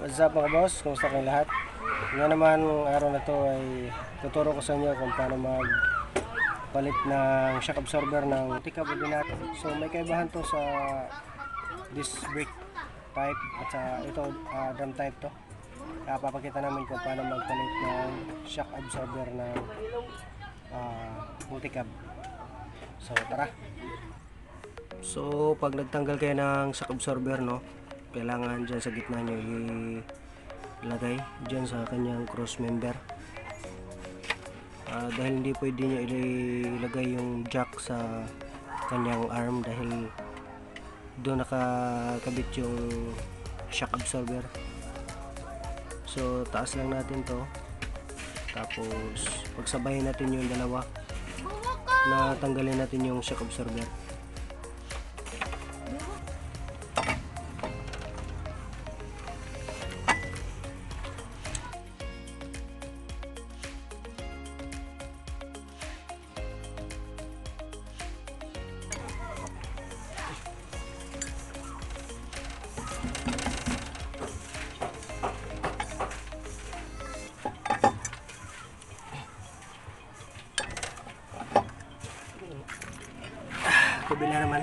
Wazzup mga boss, kumusta kayong lahat? Ngayon naman, araw na to ay tuturo ko sa inyo kung paano magpalit ng shock absorber ng multicab natin. So may kaibahan to sa disc brake type at sa ito drum type to. Kaya papakita namin kung paano magpalit ng shock absorber ng multicab. So tara! So pag nagtanggal kayo ng shock absorber, no, kailangan dyan sa gitna nyo ilagay dyan sa kanyang cross member, dahil hindi pwede nyo ilagay yung jack sa kanyang arm dahil doon nakakabit yung shock absorber. So taas lang natin to, tapos pagsabayin natin yung dalawa na tanggalin natin yung shock absorber. Kabila naman.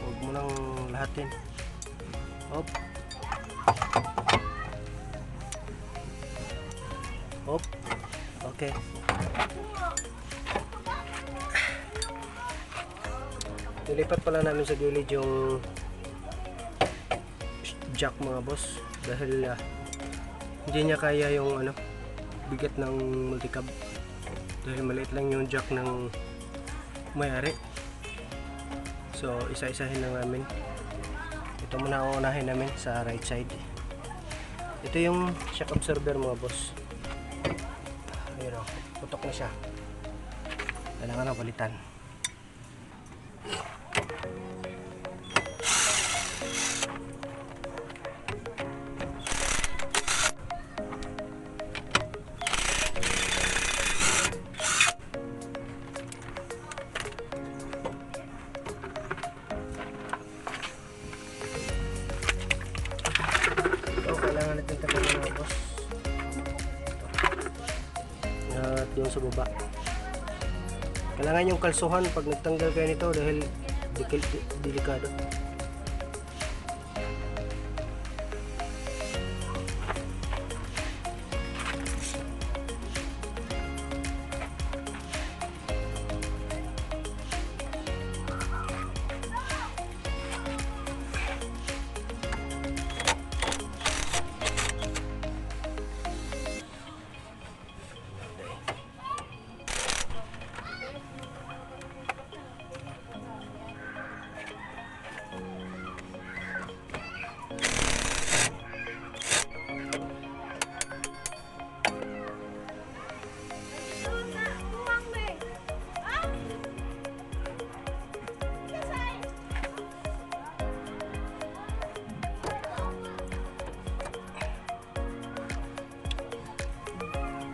Huwag mo lang lahatin. Hop. Hop. Okay. Nilipat pala namin sa gilid yung jack mga boss dahil hindi niya kaya yung bigat ng multicab dahil maliit lang yung jack ng may-ari. So isa-isahin lang namin. Ito muna ang unahin namin sa right side. Ito yung shock absorber mga boss. Ayun o, putok na siya. Kailangan na balitan. Kailangan natin tanggalin mga boss. At yung sa baba, kailangan yung kalsuhan pag nagtanggal kayo nito dahil delikado.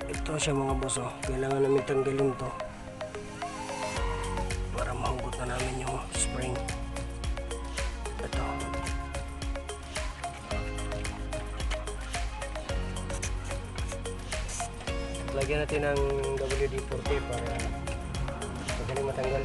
Ito siya mga boss, kailangan namin tanggalin to para mahugot na namin yung spring. Ito. Lagyan natin ng WD-40 para madaling matanggal.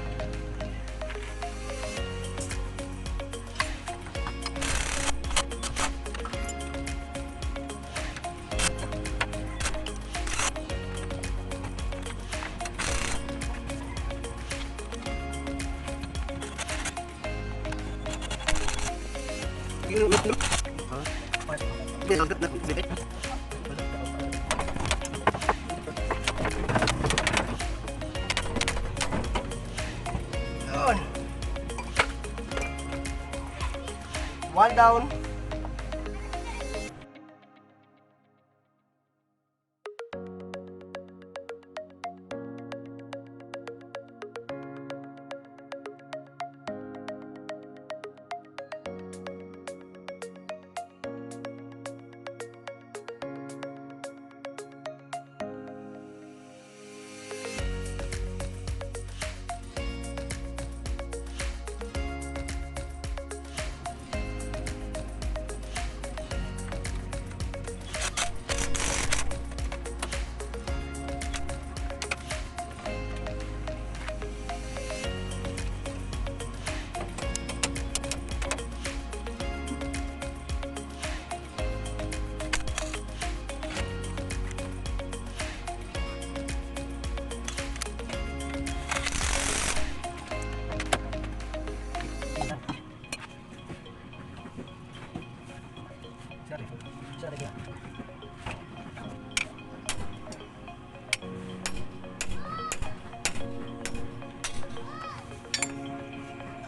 down.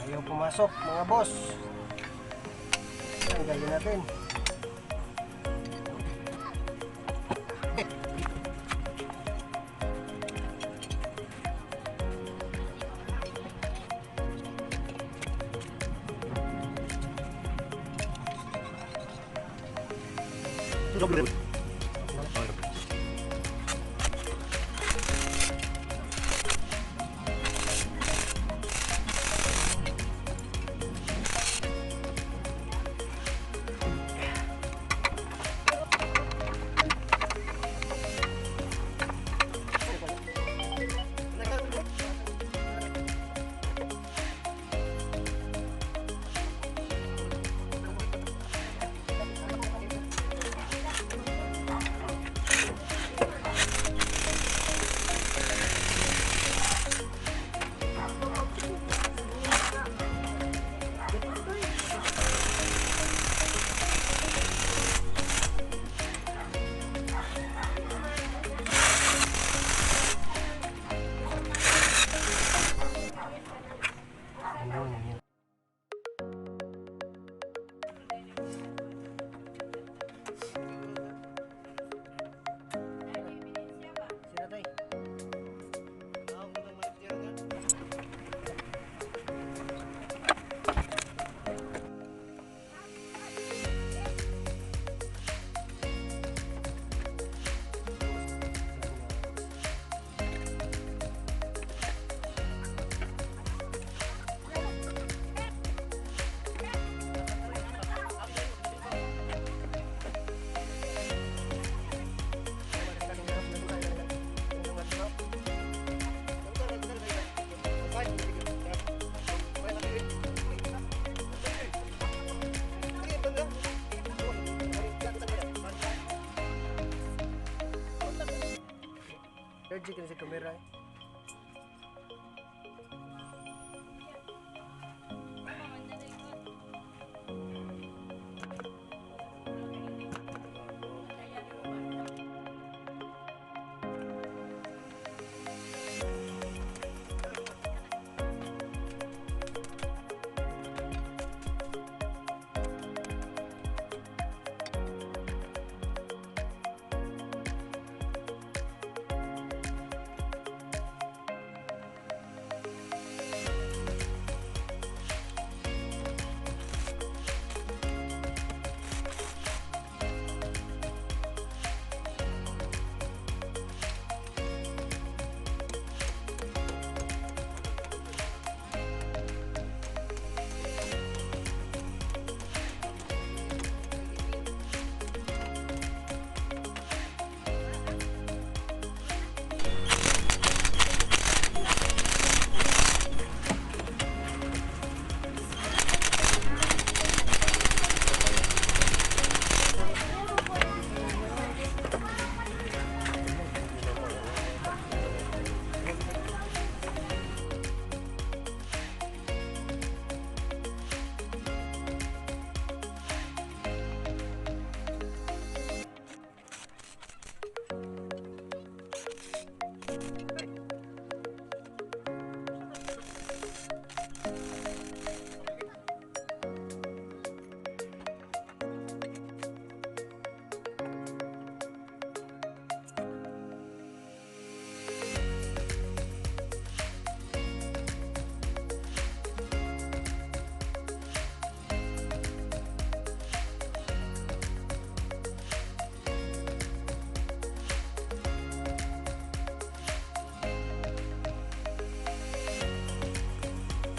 Ayaw pumasok mga boss. Yan, gawin natin. Allergic na sa kamera.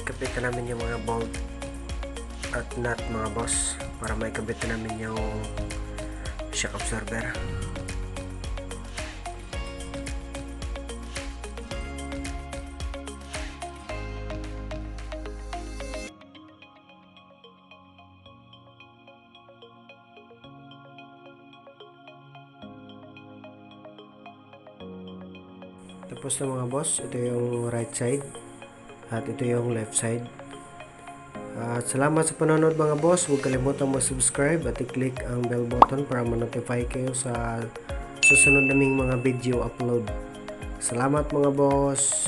ikabit na namin yung mga bolt at nut mga boss para maikabit na namin yung shock absorber. Tapos na mga boss, ito yung right side at ito yung left side. At salamat sa panonood mga boss. Huwag kalimutang mag-subscribe at i-click ang bell button para ma-notify kayo sa susunod naming mga video upload. Salamat mga boss.